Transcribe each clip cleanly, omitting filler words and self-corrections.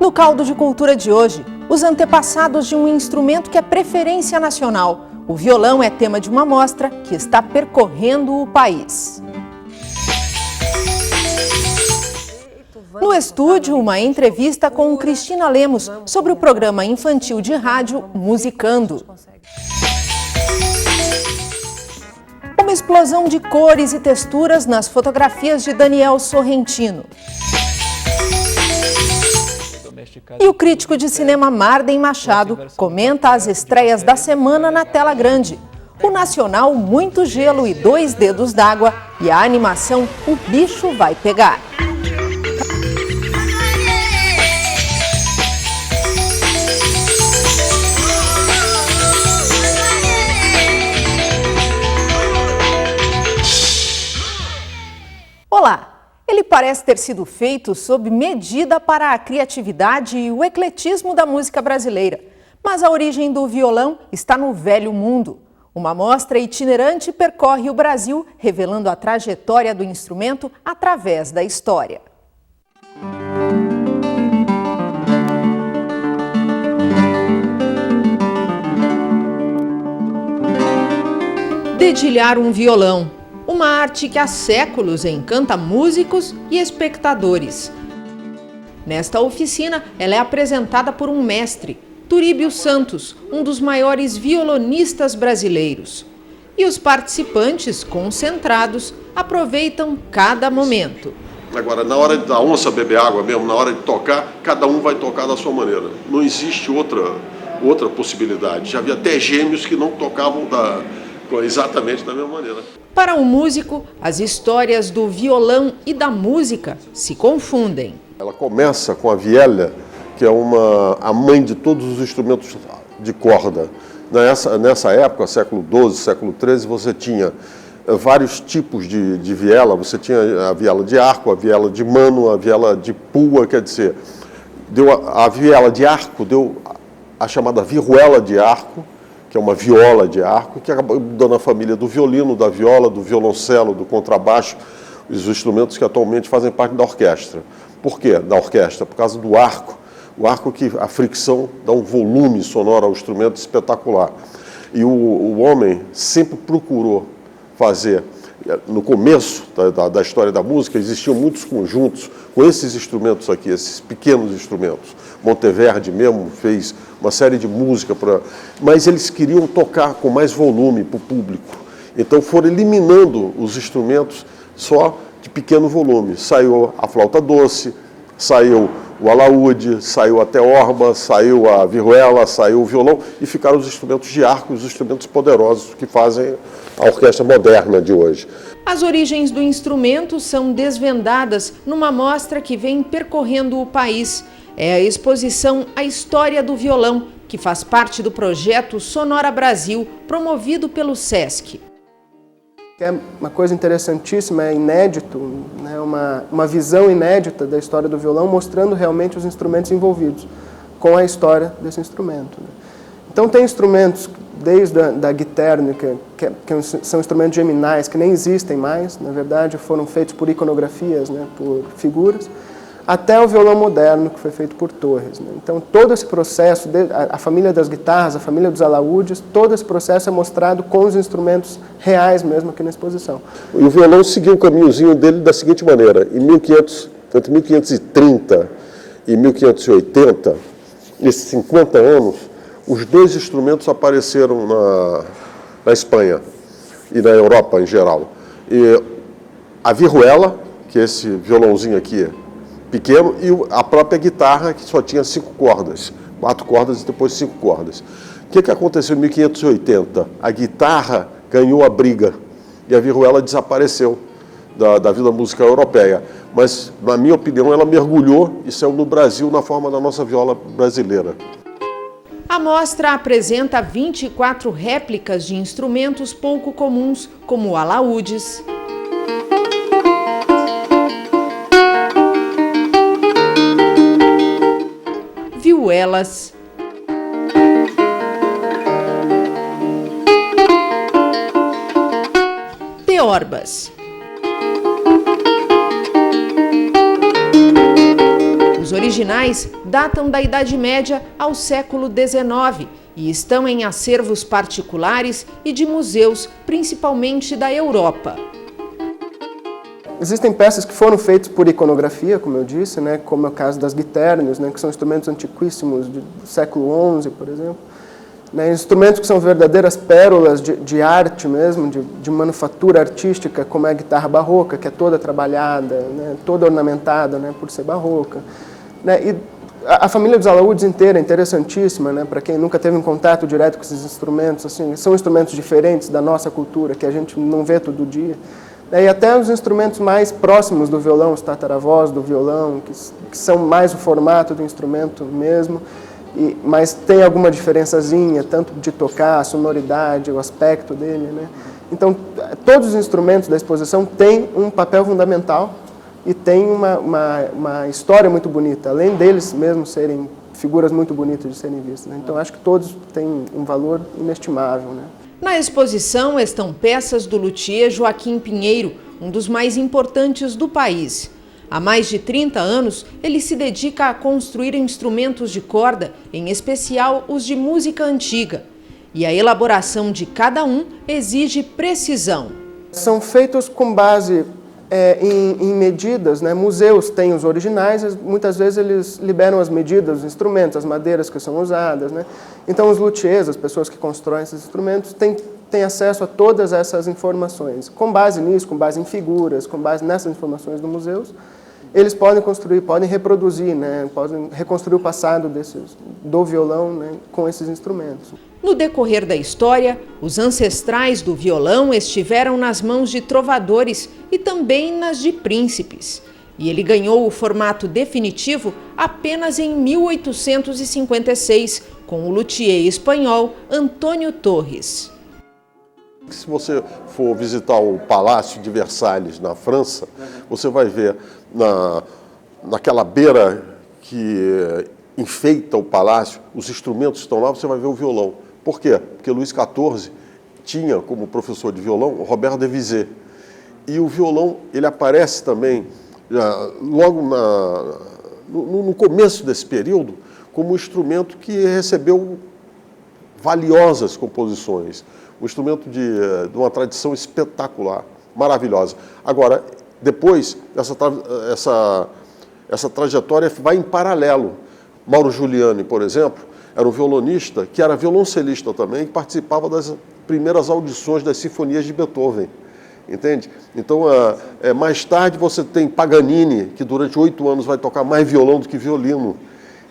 No Caldo de Cultura de hoje, os antepassados de um instrumento que é preferência nacional. O violão é tema de uma mostra que está percorrendo o país. No estúdio, uma entrevista com Cristina Lemos sobre o programa infantil de rádio Musicando. Uma explosão de cores e texturas nas fotografias de Daniel Sorrentino. E o crítico de cinema Marden Machado comenta as estreias da semana na tela grande. O nacional Muito Gelo e Dois Dedos d'Água e a animação O Bicho Vai Pegar. Olá! Ele parece ter sido feito sob medida para a criatividade e o ecletismo da música brasileira. Mas a origem do violão está no velho mundo. Uma mostra itinerante percorre o Brasil, revelando a trajetória do instrumento através da história. Dedilhar um violão. Uma arte que há séculos encanta músicos e espectadores. Nesta oficina, ela é apresentada por um mestre, Turíbio Santos, um dos maiores violonistas brasileiros. E os participantes, concentrados, aproveitam cada momento. Agora, na hora da onça beber água mesmo, na hora de tocar, cada um vai tocar da sua maneira. Não existe outra possibilidade. Já havia até gêmeos que não tocavam exatamente da mesma maneira. Para um músico, as histórias do violão e da música se confundem. Ela começa com a viela, que é a mãe de todos os instrumentos de corda. Nessa época, século XII, século XIII, você tinha vários tipos de viela. Você tinha a viela de arco, a viela de mano, a viela de pua, quer dizer, a viela de arco deu a chamada vihuela de arco, que é uma viola de arco, que acabou dando a família do violino, da viola, do violoncelo, do contrabaixo, os instrumentos que atualmente fazem parte da orquestra. Por quê da orquestra? Por causa do arco. O arco que a fricção dá um volume sonoro ao instrumento espetacular. E o homem sempre procurou fazer. No começo da história da música, existiam muitos conjuntos com esses instrumentos aqui, esses pequenos instrumentos. Monteverdi mesmo fez uma série de música, mas eles queriam tocar com mais volume para o público. Então foram eliminando os instrumentos só de pequeno volume. Saiu a flauta doce, saiu o alaúde, saiu a teorba, saiu a vihuela, saiu o violão e ficaram os instrumentos de arco, os instrumentos poderosos que fazem a orquestra moderna de hoje. As origens do instrumento são desvendadas numa mostra que vem percorrendo o país. É a exposição A História do Violão, que faz parte do projeto Sonora Brasil, promovido pelo SESC. É uma coisa interessantíssima, é inédito, né? uma visão inédita da história do violão, mostrando realmente os instrumentos envolvidos com a história desse instrumento. Né? Então tem instrumentos, desde a guitérnica, que são instrumentos geminais, que nem existem mais, na verdade foram feitos por iconografias, né? Por figuras, até o violão moderno, que foi feito por Torres. Né? Então todo esse processo, a família das guitarras, a família dos alaúdes, todo esse processo é mostrado com os instrumentos reais mesmo aqui na exposição. E o violão seguiu o caminhozinho dele da seguinte maneira: entre 1530 e 1580, nesses 50 anos, os dois instrumentos apareceram na Espanha e na Europa em geral. E a vihuela, que é esse violãozinho aqui pequeno, e a própria guitarra, que só tinha 5 cordas, 4 cordas e depois 5 cordas. O que aconteceu em 1580? A guitarra ganhou a briga e a vihuela desapareceu da vida musical europeia. Mas, na minha opinião, ela mergulhou e saiu no Brasil na forma da nossa viola brasileira. A mostra apresenta 24 réplicas de instrumentos pouco comuns, como alaúdes, vihuelas, teorbas. Os originais datam da Idade Média ao século XIX e estão em acervos particulares e de museus, principalmente da Europa. Existem peças que foram feitas por iconografia, como eu disse, né, como é o caso das guiternios, né, que são instrumentos antiquíssimos do século XI, por exemplo. Né, instrumentos que são verdadeiras pérolas de arte mesmo, de manufatura artística, como é a guitarra barroca, que é toda trabalhada, né, toda ornamentada, né, por ser barroca. Né, e a família dos alaúdes inteira é interessantíssima, né, para quem nunca teve um contato direto com esses instrumentos. Assim, são instrumentos diferentes da nossa cultura, que a gente não vê todo dia. E até os instrumentos mais próximos do violão, os tataravós do violão, que são mais o formato do instrumento mesmo, mas tem alguma diferençazinha, tanto de tocar, a sonoridade, o aspecto dele, né? Então, todos os instrumentos da exposição têm um papel fundamental e têm uma história muito bonita, além deles mesmo serem figuras muito bonitas de serem vistas, né? Então, acho que todos têm um valor inestimável, né? Na exposição estão peças do luthier Joaquim Pinheiro, um dos mais importantes do país. Há mais de 30 anos, ele se dedica a construir instrumentos de corda, em especial os de música antiga. E a elaboração de cada um exige precisão. São feitos com base em medidas, né? Museus têm os originais, muitas vezes eles liberam as medidas dos instrumentos, as madeiras que são usadas, né? Então os luthiers, as pessoas que constroem esses instrumentos, têm acesso a todas essas informações. Com base nisso, com base em figuras, com base nessas informações dos museus, eles podem construir, podem reproduzir, né? Podem reconstruir o passado do violão, né? Com esses instrumentos. No decorrer da história, os ancestrais do violão estiveram nas mãos de trovadores e também nas de príncipes. E ele ganhou o formato definitivo apenas em 1856, com o luthier espanhol Antônio Torres. Se você for visitar o Palácio de Versalhes, na França, você vai ver naquela beira que enfeita o palácio, os instrumentos estão lá, você vai ver o violão. Por quê? Porque Luís XIV tinha como professor de violão o Robert de Vizet. E o violão, ele aparece também, logo no começo desse período, como um instrumento que recebeu valiosas composições. Um instrumento de uma tradição espetacular, maravilhosa. Agora, depois, essa trajetória vai em paralelo. Mauro Giuliani, por exemplo, era um violonista que era violoncelista também, que participava das primeiras audições das sinfonias de Beethoven, entende? Então, mais tarde você tem Paganini, que durante 8 anos vai tocar mais violão do que violino.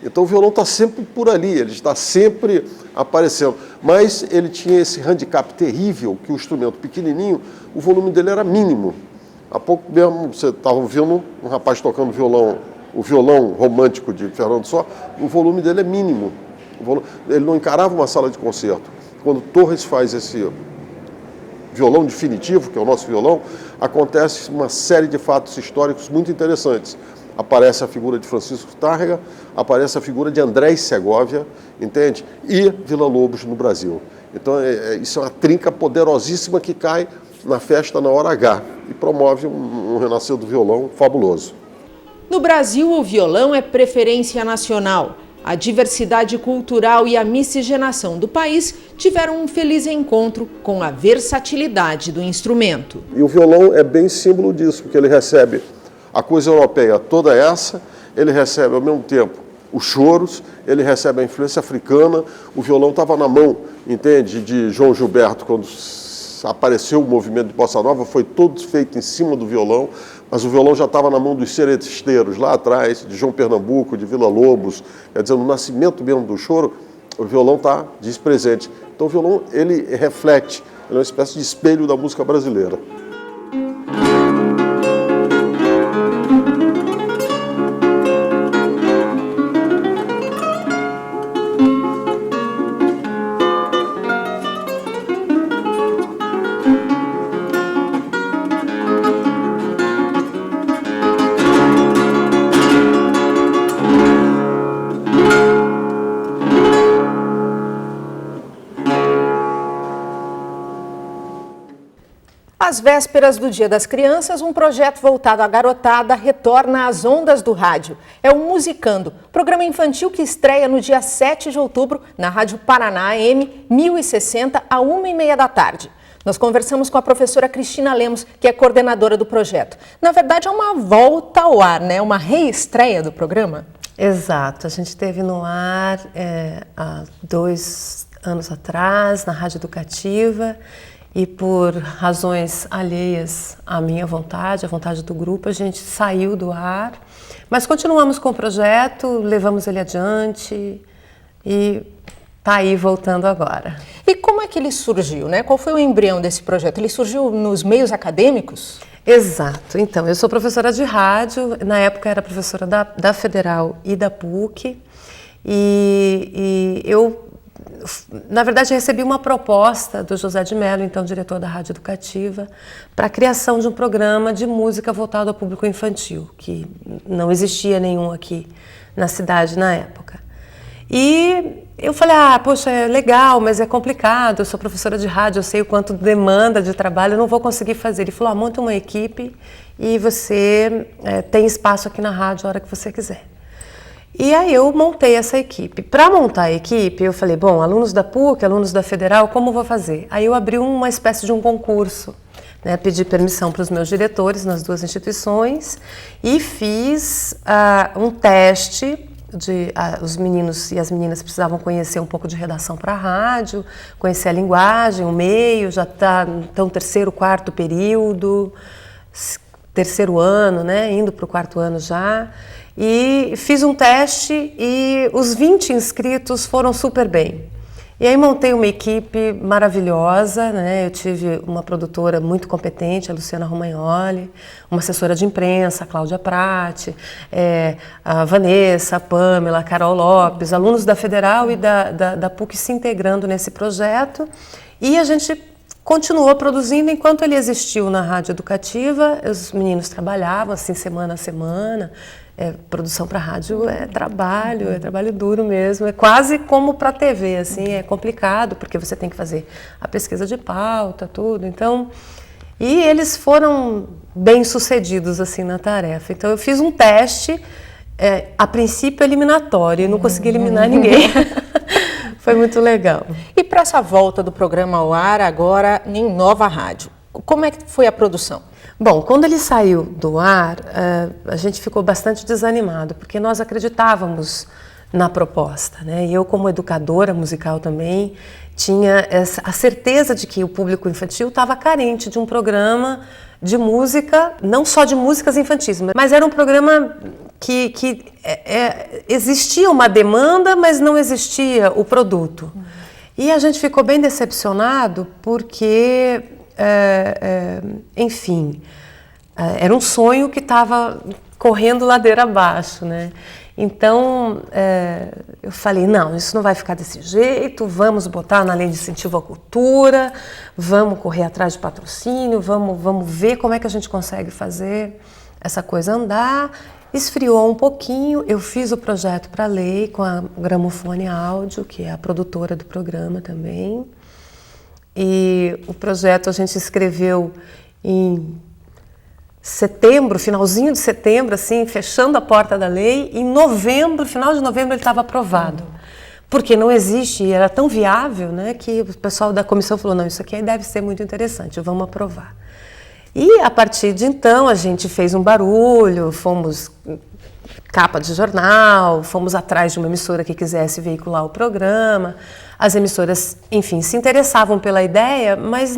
Então o violão está sempre por ali, ele está sempre aparecendo. Mas ele tinha esse handicap terrível, que o instrumento pequenininho, o volume dele era mínimo. Há pouco mesmo você estava ouvindo um rapaz tocando violão, o violão romântico de Fernando Só, o volume dele é mínimo. Ele não encarava uma sala de concerto. Quando Torres faz esse violão definitivo, que é o nosso violão, acontece uma série de fatos históricos muito interessantes. Aparece a figura de Francisco Tárrega, aparece a figura de Andrés Segovia, entende? E Villa-Lobos no Brasil. Então, isso é uma trinca poderosíssima que cai na festa na hora H e promove um renascer do violão fabuloso. No Brasil, o violão é preferência nacional. A diversidade cultural e a miscigenação do país tiveram um feliz encontro com a versatilidade do instrumento. E o violão é bem símbolo disso, porque ele recebe a coisa europeia toda essa, ele recebe ao mesmo tempo os choros, ele recebe a influência africana, o violão estava na mão, entende, de João Gilberto, quando apareceu o movimento de Bossa Nova, foi todo feito em cima do violão, mas o violão já estava na mão dos seresteiros lá atrás, de João Pernambuco, de Villa-Lobos, quer dizer, no nascimento mesmo do choro, o violão está presente. Então o violão, ele reflete, ele é uma espécie de espelho da música brasileira. As Às vésperas do Dia das Crianças, um projeto voltado à garotada retorna às ondas do rádio. É o Musicando, programa infantil que estreia no dia 7 de outubro na Rádio Paraná AM 1060, à 1h30 da tarde. Nós conversamos com a professora Cristina Lemos, que é coordenadora do projeto. Na verdade, é uma volta ao ar, né? Uma reestreia do programa. Exato. A gente teve no ar há 2 anos atrás, na Rádio Educativa, e por razões alheias à minha vontade, à vontade do grupo, a gente saiu do ar. Mas continuamos com o projeto, levamos ele adiante e está aí voltando agora. E como é que ele surgiu, né? Qual foi o embrião desse projeto? Ele surgiu nos meios acadêmicos? Exato. Então, eu sou professora de rádio, na época era professora da Federal e da PUC, e eu, na verdade, recebi uma proposta do José de Mello, então diretor da Rádio Educativa, para a criação de um programa de música voltado ao público infantil, que não existia nenhum aqui na cidade na época. E eu falei, poxa, é legal, mas é complicado, eu sou professora de rádio, eu sei o quanto demanda de trabalho, eu não vou conseguir fazer. Ele falou, monta uma equipe e você tem espaço aqui na rádio a hora que você quiser. E aí eu montei essa equipe. Para montar a equipe, eu falei, bom, alunos da PUC, alunos da Federal, como vou fazer? Aí eu abri uma espécie de um concurso, né? Pedi permissão para os meus diretores nas 2 instituições e fiz um teste. Os meninos e as meninas precisavam conhecer um pouco de redação para a rádio, conhecer a linguagem, o meio, já está então 3º, 4º período, 3º ano, né, indo para o 4º ano já. E fiz um teste e os 20 inscritos foram super bem. E aí montei uma equipe maravilhosa, né? Eu tive uma produtora muito competente, a Luciana Romagnoli, uma assessora de imprensa, a Cláudia Prati, a Vanessa, a Pamela, a Carol Lopes, alunos da Federal e da PUC se integrando nesse projeto. E a gente continuou produzindo enquanto ele existiu na Rádio Educativa. Os meninos trabalhavam assim semana a semana. Produção para rádio é trabalho duro mesmo, é quase como para TV, assim, é complicado, porque você tem que fazer a pesquisa de pauta, tudo, então, e eles foram bem sucedidos, assim, na tarefa. Então eu fiz um teste, a princípio eliminatório, e não consegui eliminar ninguém. Foi muito legal. E para essa volta do programa ao ar, agora em nova rádio, como é que foi a produção? Bom, quando ele saiu do ar, a gente ficou bastante desanimado, porque nós acreditávamos na proposta, né? E eu, como educadora musical também, tinha a certeza de que o público infantil estava carente de um programa de música, não só de músicas infantis, mas era um programa que existia uma demanda, mas não existia o produto. E a gente ficou bem decepcionado porque... enfim, era um sonho que estava correndo ladeira abaixo, né? Então, eu falei, não, isso não vai ficar desse jeito, vamos botar na lei de incentivo à cultura, vamos correr atrás de patrocínio, vamos ver como é que a gente consegue fazer essa coisa andar. Esfriou um pouquinho, eu fiz o projeto para a lei com a Gramofone Áudio, que é a produtora do programa também. E o projeto a gente escreveu em setembro, finalzinho de setembro, assim, fechando a porta da lei. Em novembro, final de novembro, ele estava aprovado. Porque não existe, e era tão viável, né, que o pessoal da comissão falou, não, isso aqui deve ser muito interessante, vamos aprovar. E a partir de então a gente fez um barulho, fomos capa de jornal, fomos atrás de uma emissora que quisesse veicular o programa. As emissoras, enfim, se interessavam pela ideia, mas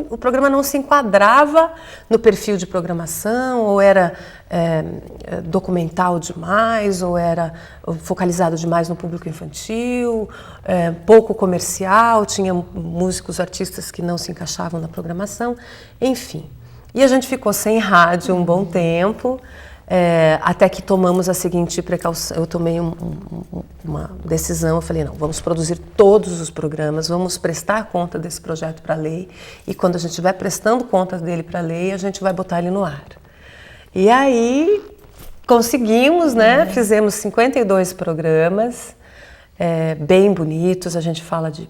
o programa não se enquadrava no perfil de programação, ou era documental demais, ou era focalizado demais no público infantil, pouco comercial, tinha músicos, artistas que não se encaixavam na programação, enfim. E a gente ficou sem rádio um bom tempo, até que tomamos a seguinte precaução. Eu tomei uma decisão, eu falei, não, vamos produzir todos os programas, vamos prestar conta desse projeto para a lei, e quando a gente estiver prestando conta dele para a lei, a gente vai botar ele no ar. E aí conseguimos, né? Fizemos 52 programas, bem bonitos, a gente fala de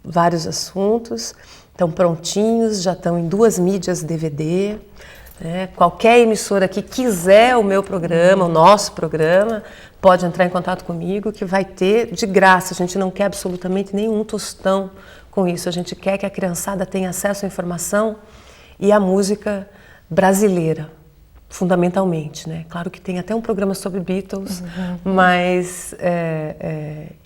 vários assuntos, estão prontinhos, já estão em 2 mídias DVD. Né? Qualquer emissora que quiser o meu programa, o nosso programa, pode entrar em contato comigo, que vai ter de graça. A gente não quer absolutamente nenhum tostão com isso. A gente quer que a criançada tenha acesso à informação e à música brasileira, fundamentalmente, né? Claro que tem até um programa sobre Beatles, mas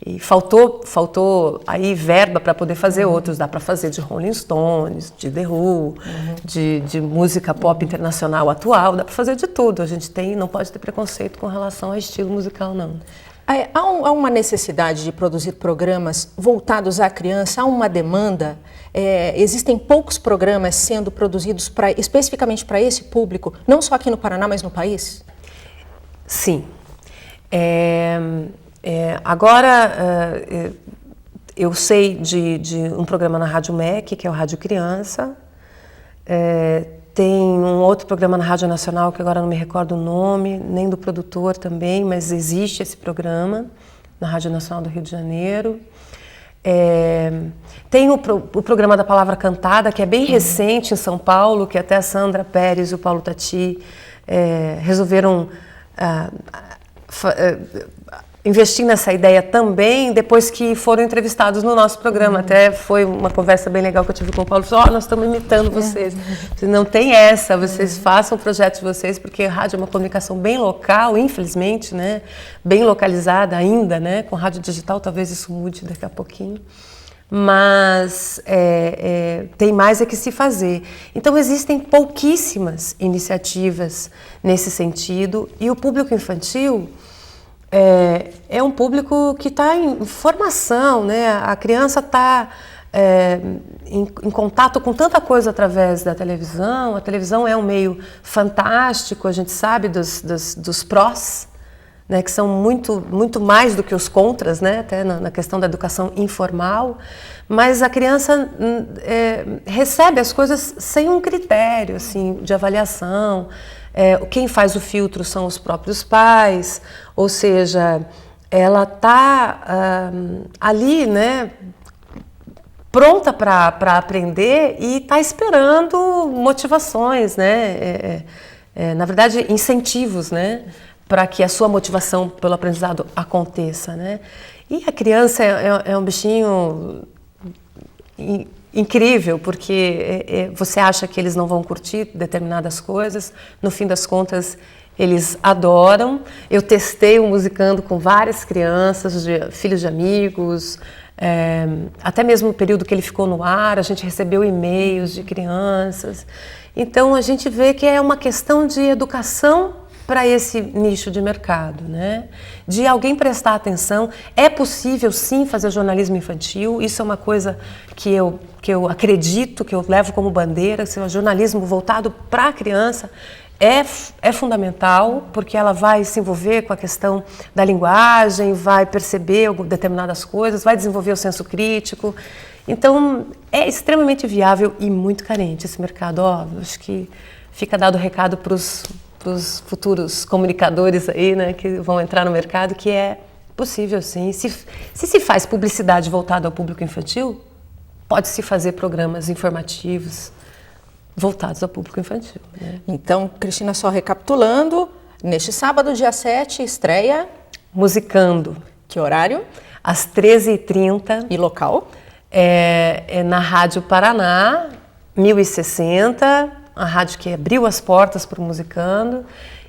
e faltou aí verba para poder fazer outros. Dá para fazer de Rolling Stones, de The Who, de música pop internacional atual, dá para fazer de tudo. A gente não pode ter preconceito com relação ao estilo musical, não. Há uma necessidade de produzir programas voltados à criança, há uma demanda, existem poucos programas sendo produzidos especificamente para esse público, não só aqui no Paraná, mas no país? Sim. Agora, eu sei de um programa na Rádio MEC, que é o Rádio Criança, tem um outro programa na Rádio Nacional, que agora não me recordo o nome, nem do produtor também, mas existe esse programa na Rádio Nacional do Rio de Janeiro. Tem o programa da Palavra Cantada, que é bem recente em São Paulo, que até a Sandra Pérez e o Paulo Tati resolveram investir nessa ideia também, depois que foram entrevistados no nosso programa. Até foi uma conversa bem legal que eu tive com o Paulo. Falou, nós estamos imitando vocês. Não tem essa, vocês façam o projeto de vocês, porque rádio é uma comunicação bem local, infelizmente, né? Bem localizada ainda, né? Com rádio digital talvez isso mude daqui a pouquinho. Mas tem mais que se fazer. Então existem pouquíssimas iniciativas nesse sentido, e o público infantil é um público que está em formação, né? A criança está em contato com tanta coisa através da televisão. A televisão é um meio fantástico, a gente sabe dos prós, né? Que são muito mais do que os contras, né? Até na questão da educação informal, mas a criança recebe as coisas sem um critério assim, de avaliação. Quem faz o filtro são os próprios pais, ou seja, ela está ali, né, pronta para aprender e está esperando motivações, né, na verdade incentivos, né, para que a sua motivação pelo aprendizado aconteça, né. E a criança é um bichinho incrível, porque você acha que eles não vão curtir determinadas coisas, no fim das contas eles adoram. Eu testei o Musicando com várias crianças, filhos de amigos, até mesmo no período que ele ficou no ar, a gente recebeu e-mails de crianças. Então a gente vê que é uma questão de educação para esse nicho de mercado, né? De alguém prestar atenção. É possível sim fazer jornalismo infantil, isso é uma coisa que eu acredito, que eu levo como bandeira. O jornalismo voltado para a criança é fundamental, porque ela vai se envolver com a questão da linguagem, vai perceber determinadas coisas, vai desenvolver o senso crítico. Então é extremamente viável e muito carente esse mercado. Acho que fica dado o recado para os futuros comunicadores aí, né, que vão entrar no mercado, que é possível sim. Se faz publicidade voltada ao público infantil, pode-se fazer programas informativos voltados ao público infantil, né? Então, Cristina, só recapitulando, neste sábado, dia 7, estreia... Musicando. Que horário? Às 13h30. E local? É na Rádio Paraná, 1060, a rádio que abriu as portas para o Musicando,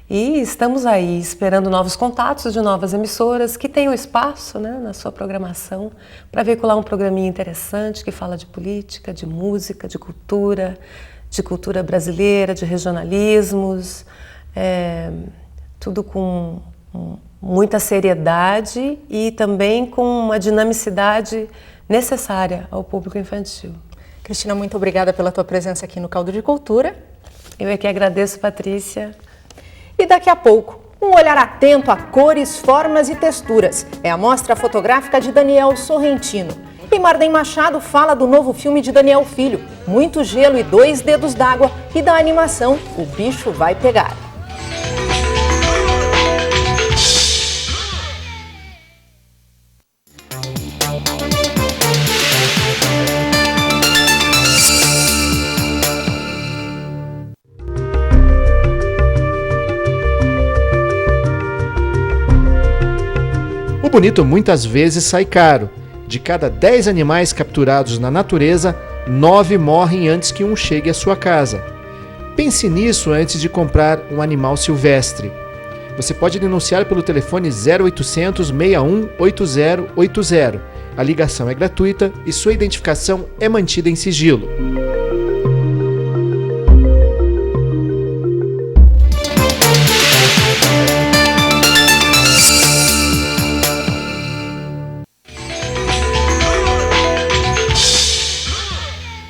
e estamos aí esperando novos contatos de novas emissoras que tenham espaço, né, na sua programação para veicular um programinha interessante que fala de política, de música, de cultura brasileira, de regionalismos, tudo com muita seriedade e também com uma dinamicidade necessária ao público infantil. Cristina, muito obrigada pela tua presença aqui no Caldo de Cultura. Eu é que agradeço, Patrícia. E daqui a pouco, um olhar atento a cores, formas e texturas. É a mostra fotográfica de Daniel Sorrentino. E Marden Machado fala do novo filme de Daniel Filho, Muito Gelo e 2 Dedos d'Água, e da animação O Bicho Vai Pegar. bonito muitas vezes sai caro. De cada 10 animais capturados na natureza, 9 morrem antes que um chegue à sua casa. Pense nisso antes de comprar um animal silvestre. Você pode denunciar pelo telefone 0800 61 8080. A ligação é gratuita e sua identificação é mantida em sigilo.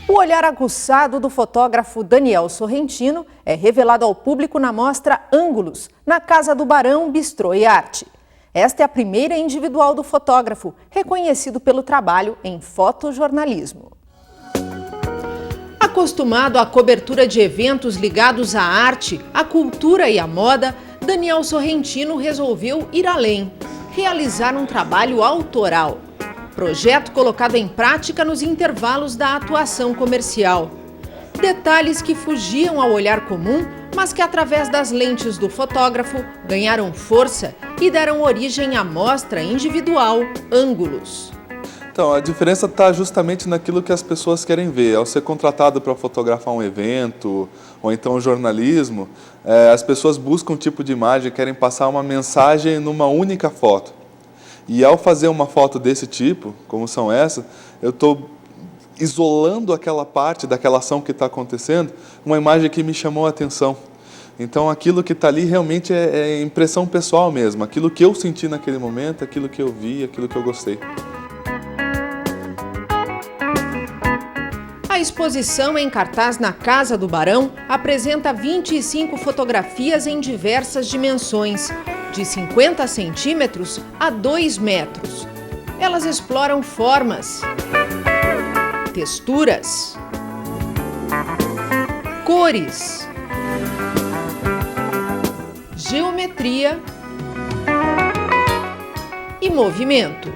O olhar aguçado do fotógrafo Daniel Sorrentino é revelado ao público na mostra Ângulos, na Casa do Barão Bistrô e Arte. Esta é a primeira individual do fotógrafo, reconhecido pelo trabalho em fotojornalismo. Acostumado à cobertura de eventos ligados à arte, à cultura e à moda, Daniel Sorrentino resolveu ir além, realizar um trabalho autoral. Projeto colocado em prática nos intervalos da atuação comercial. Detalhes que fugiam ao olhar comum, mas que através das lentes do fotógrafo ganharam força e deram origem à mostra individual Ângulos. Então, a diferença está justamente naquilo que as pessoas querem ver. Ao ser contratado para fotografar um evento ou então jornalismo, as pessoas buscam um tipo de imagem, querem passar uma mensagem numa única foto. E ao fazer uma foto desse tipo, como são essas, eu estou isolando aquela parte daquela ação que está acontecendo, uma imagem que me chamou a atenção. Então aquilo que está ali realmente é impressão pessoal mesmo, aquilo que eu senti naquele momento, aquilo que eu vi, aquilo que eu gostei. A exposição em cartaz na Casa do Barão apresenta 25 fotografias em diversas dimensões, de 50 centímetros a 2 metros. Elas exploram formas, texturas, cores, geometria e movimento.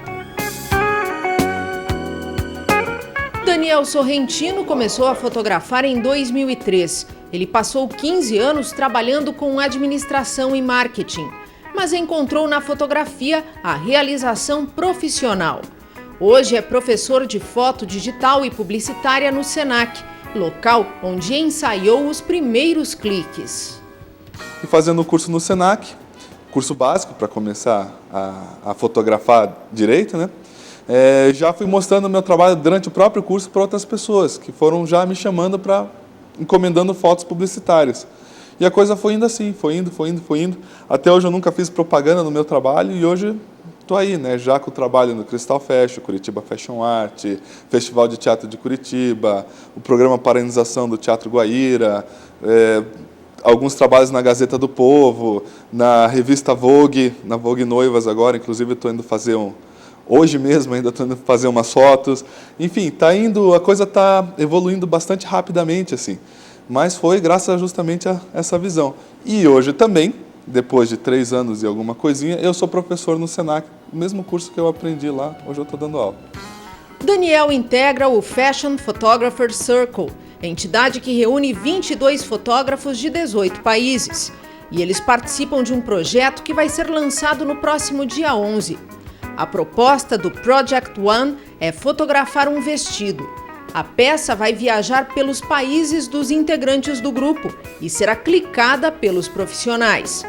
Daniel Sorrentino começou a fotografar em 2003. Ele passou 15 anos trabalhando com administração e marketing, mas encontrou na fotografia a realização profissional. Hoje é professor de foto digital e publicitária no Senac, local onde ensaiou os primeiros cliques. E fazendo o curso no Senac, curso básico para começar a fotografar direito, né? Já fui mostrando o meu trabalho durante o próprio curso para outras pessoas, que foram já me chamando para encomendando fotos publicitárias. E a coisa foi indo assim, foi indo. Até hoje eu nunca fiz propaganda no meu trabalho e hoje estou aí, né? Já com o trabalho no Cristal Fashion, Curitiba Fashion Art, Festival de Teatro de Curitiba, o programa Paranização do Teatro Guaíra, alguns trabalhos na Gazeta do Povo, na revista Vogue, na Vogue Noivas agora, inclusive estou indo fazer hoje mesmo ainda estou indo fazer umas fotos. Enfim, a coisa está evoluindo bastante rapidamente, assim. Mas foi graças justamente a essa visão. E hoje também, depois de 3 anos e alguma coisinha, eu sou professor no Senac, o mesmo curso que eu aprendi lá, hoje eu estou dando aula. Daniel integra o Fashion Photographer Circle, entidade que reúne 22 fotógrafos de 18 países. E eles participam de um projeto que vai ser lançado no próximo dia 11. A proposta do Project One é fotografar um vestido. A peça vai viajar pelos países dos integrantes do grupo e será clicada pelos profissionais.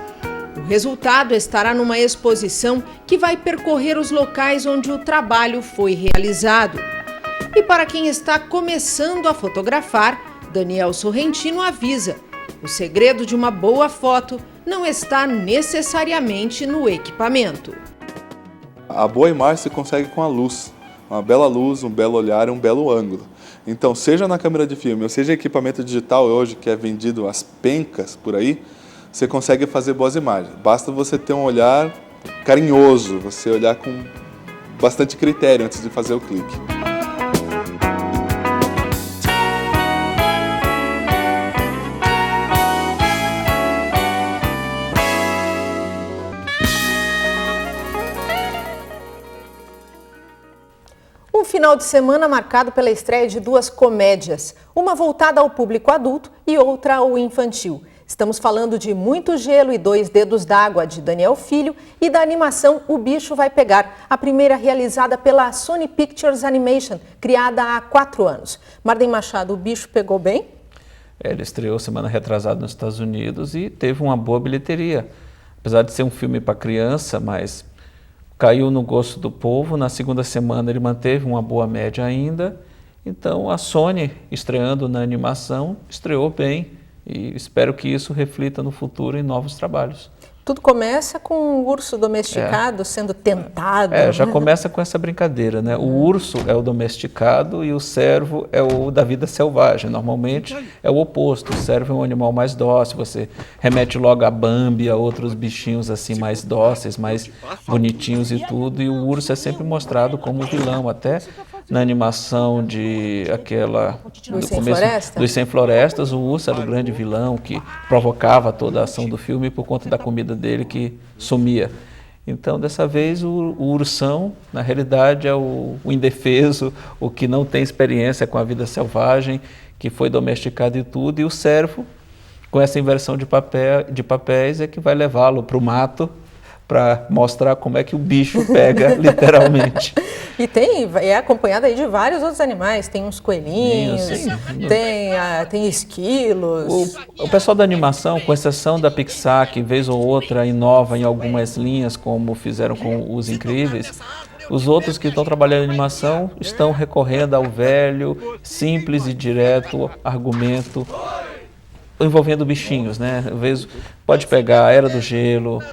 O resultado estará numa exposição que vai percorrer os locais onde o trabalho foi realizado. E para quem está começando a fotografar, Daniel Sorrentino avisa: o segredo de uma boa foto não está necessariamente no equipamento. A boa imagem se consegue com a luz. Uma bela luz, um belo olhar e um belo ângulo. Então, seja na câmera de filme ou seja equipamento digital hoje, que é vendido às pencas por aí, você consegue fazer boas imagens. Basta você ter um olhar carinhoso, você olhar com bastante critério antes de fazer o clique. Um final de semana marcado pela estreia de 2 comédias, uma voltada ao público adulto e outra ao infantil. Estamos falando de Muito Gelo e Dois Dedos d'Água, de Daniel Filho, e da animação O Bicho Vai Pegar, a primeira realizada pela Sony Pictures Animation, criada há 4 anos. Marden Machado, o bicho pegou bem? Ele estreou semana retrasada nos Estados Unidos e teve uma boa bilheteria. Apesar de ser um filme para criança, mas caiu no gosto do povo. Na segunda semana ele manteve uma boa média ainda. Então a Sony, estreando na animação, estreou bem. E espero que isso reflita no futuro em novos trabalhos. Tudo começa com um urso domesticado sendo tentado. Já começa com essa brincadeira, né? O urso é o domesticado e o cervo é o da vida selvagem. Normalmente é o oposto. O cervo é um animal mais dócil. Você remete logo a Bambi, a outros bichinhos assim mais dóceis, mais bonitinhos e tudo. E o urso é sempre mostrado como vilão, até na animação dos 100 Florestas, o urso era o grande vilão que provocava toda a ação do filme por conta da comida dele que sumia. Então, dessa vez, o ursão, na realidade, é o indefeso, o que não tem experiência com a vida selvagem, que foi domesticado e tudo, e o cervo, com essa inversão de papéis, é que vai levá-lo para o mato, para mostrar como é que o bicho pega, literalmente. E é acompanhado aí de vários outros animais, tem uns coelhinhos, tem esquilos. O pessoal da animação, com exceção da Pixar, que vez ou outra inova em algumas linhas, como fizeram com Os Incríveis, os outros que estão trabalhando em animação estão recorrendo ao velho, simples e direto argumento envolvendo bichinhos, né? Às vezes pode pegar a Era do Gelo,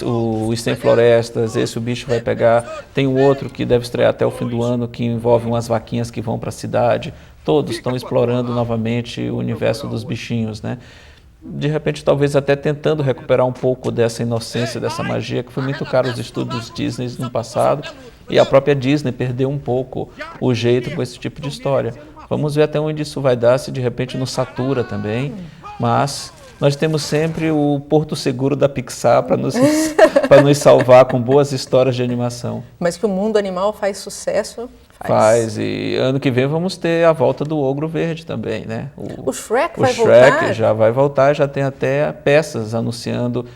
os 100 Florestas, O Bicho Vai Pegar. Tem um outro que deve estrear até o fim do ano, que envolve umas vaquinhas que vão para a cidade. Todos estão explorando novamente o universo dos bichinhos, né? De repente, talvez até tentando recuperar um pouco dessa inocência, dessa magia, que foi muito caro aos estúdios Disney no passado. E a própria Disney perdeu um pouco o jeito com esse tipo de história. Vamos ver até onde isso vai dar, se de repente nos satura também. Mas nós temos sempre o porto seguro da Pixar para nos salvar com boas histórias de animação. Mas que o mundo animal faz sucesso, faz. E ano que vem vamos ter a volta do Ogro Verde também, né? O Shrek vai voltar? O Shrek já vai voltar, já tem até peças anunciando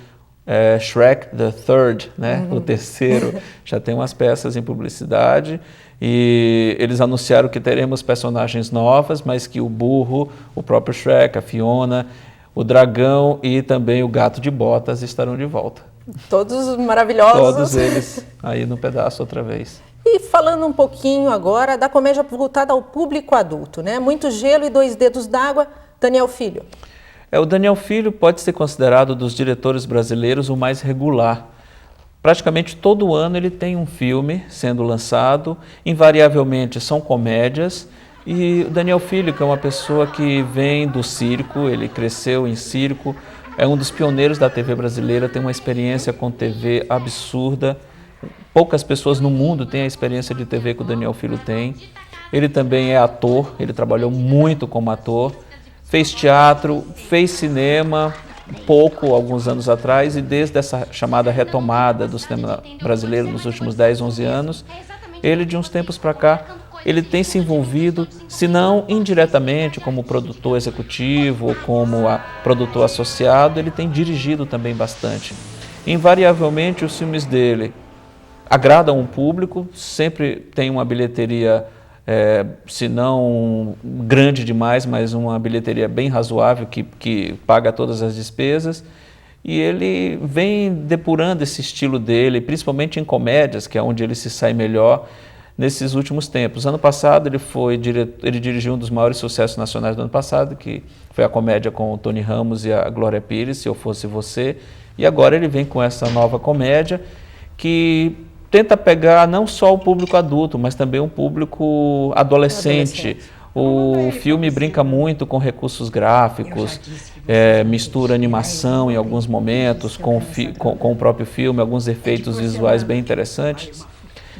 Shrek the Third, né? O terceiro. Já tem umas peças em publicidade. E eles anunciaram que teremos personagens novas, mas que o burro, o próprio Shrek, a Fiona, o dragão e também o gato de botas estarão de volta. Todos maravilhosos. Todos eles aí no pedaço outra vez. E falando um pouquinho agora da comédia voltada ao público adulto, né? Muito Gelo e Dois Dedos d'Água, Daniel Filho. O Daniel Filho pode ser considerado dos diretores brasileiros o mais regular. Praticamente todo ano ele tem um filme sendo lançado, invariavelmente são comédias, e o Daniel Filho, que é uma pessoa que vem do circo, ele cresceu em circo, é um dos pioneiros da TV brasileira, tem uma experiência com TV absurda, poucas pessoas no mundo têm a experiência de TV que o Daniel Filho tem. Ele também é ator, ele trabalhou muito como ator, fez teatro, fez cinema, pouco, alguns anos atrás, e desde essa chamada retomada do cinema brasileiro nos últimos 10, 11 anos, ele de uns tempos para cá, ele tem se envolvido, se não indiretamente como produtor executivo ou como produtor associado, ele tem dirigido também bastante. Invariavelmente os filmes dele agradam o público, sempre tem uma bilheteria se não grande demais, mas uma bilheteria bem razoável que paga todas as despesas. E ele vem depurando esse estilo dele, principalmente em comédias, que é onde ele se sai melhor nesses últimos tempos. Ano passado ele dirigiu um dos maiores sucessos nacionais do ano passado, que foi a comédia com o Tony Ramos e a Glória Pires, Se Eu Fosse Você. E agora ele vem com essa nova comédia que tenta pegar não só o público adulto, mas também um público adolescente. O filme brinca muito com recursos gráficos, mistura animação em alguns momentos com o próprio filme, alguns efeitos visuais bem interessantes.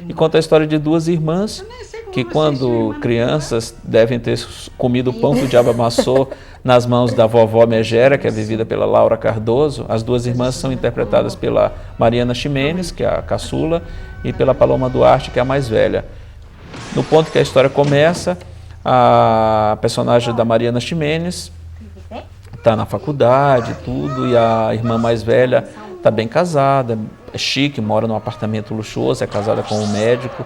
E conta a história de duas irmãs que, quando crianças, devem ter comido o pão que o diabo amassou nas mãos da vovó Megera, que é vivida pela Laura Cardoso. As duas irmãs são interpretadas pela Mariana Ximenes, que é a caçula, e pela Paloma Duarte, que é a mais velha. No ponto que a história começa, a personagem da Mariana Ximenes está na faculdade, tudo, e a irmã mais velha está bem casada, é chique, mora num apartamento luxuoso, é casada com um médico,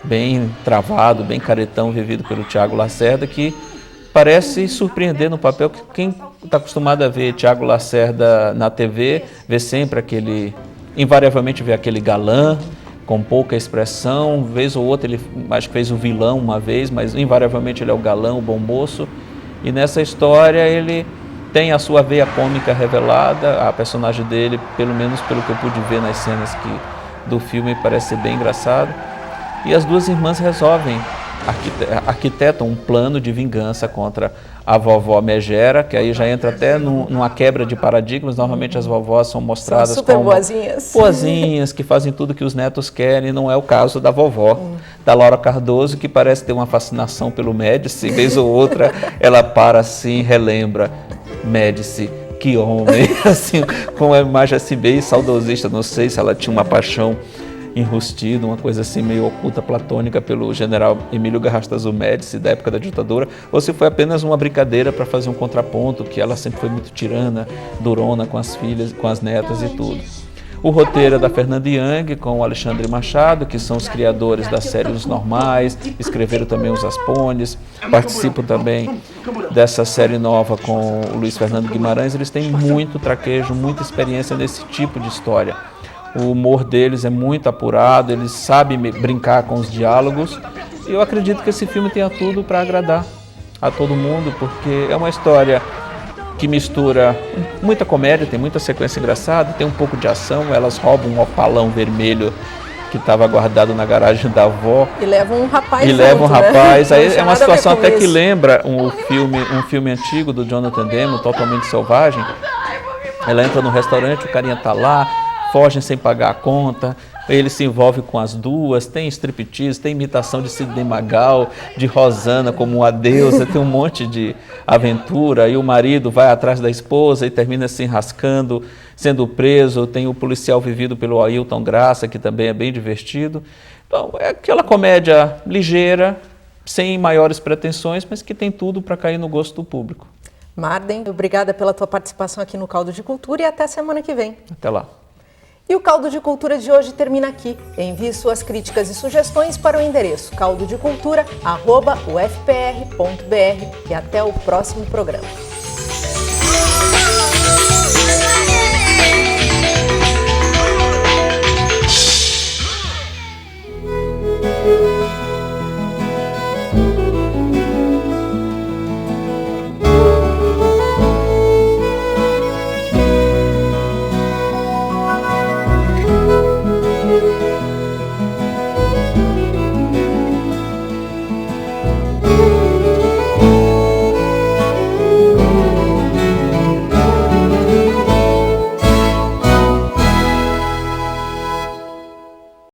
bem travado, bem caretão, vivido pelo Tiago Lacerda, que parece surpreender no papel, que quem está acostumado a ver Tiago Lacerda na TV, vê sempre invariavelmente vê aquele galã, com pouca expressão, vez ou outra ele acho que fez o vilão uma vez, mas invariavelmente ele é o galã, o bom moço. E nessa história ele tem a sua veia cômica revelada, a personagem dele, pelo menos pelo que eu pude ver nas cenas do filme, parece ser bem engraçado. E as duas irmãs resolvem, arquitetam um plano de vingança contra a vovó Megera, que aí já entra até numa quebra de paradigmas. Normalmente as vovós são mostradas como boazinhas, que fazem tudo que os netos querem, e não é o caso da vovó, da Laura Cardoso, que parece ter uma fascinação pelo Médici, vez ou outra ela para assim, relembra, Médici, que homem, assim, com uma imagem assim bem saudosista, não sei se ela tinha uma paixão enrustida, uma coisa assim meio oculta, platônica, pelo general Emílio Garrastazu Médici, da época da ditadura, ou se foi apenas uma brincadeira para fazer um contraponto, que ela sempre foi muito tirana, durona com as filhas, com as netas e tudo. O roteiro é da Fernanda Young, com o Alexandre Machado, que são os criadores da série Os Normais, escreveram também Os Aspones, participam também dessa série nova com o Luiz Fernando Guimarães. Eles têm muito traquejo, muita experiência nesse tipo de história. O humor deles é muito apurado, eles sabem brincar com os diálogos. E eu acredito que esse filme tenha tudo para agradar a todo mundo, porque é uma história que mistura muita comédia, tem muita sequência engraçada, tem um pouco de ação. Elas roubam um opalão vermelho que estava guardado na garagem da avó. E levam um rapaz. Né? Aí é uma situação até que lembra um filme antigo do Jonathan Demme, Totalmente Selvagem. Ela entra no restaurante, o carinha está lá, fogem sem pagar a conta, ele se envolve com as duas, tem striptease, tem imitação de Sidney Magal, de Rosana como uma deusa, tem um monte de aventura, e o marido vai atrás da esposa e termina se enrascando, sendo preso. Tem o policial vivido pelo Ailton Graça, que também é bem divertido. Então, é aquela comédia ligeira, sem maiores pretensões, mas que tem tudo para cair no gosto do público. Marden, obrigada pela tua participação aqui no Caldo de Cultura e até semana que vem. Até lá. E o Caldo de Cultura de hoje termina aqui. Envie suas críticas e sugestões para o endereço caldodecultura@ufpr.br e até o próximo programa. Música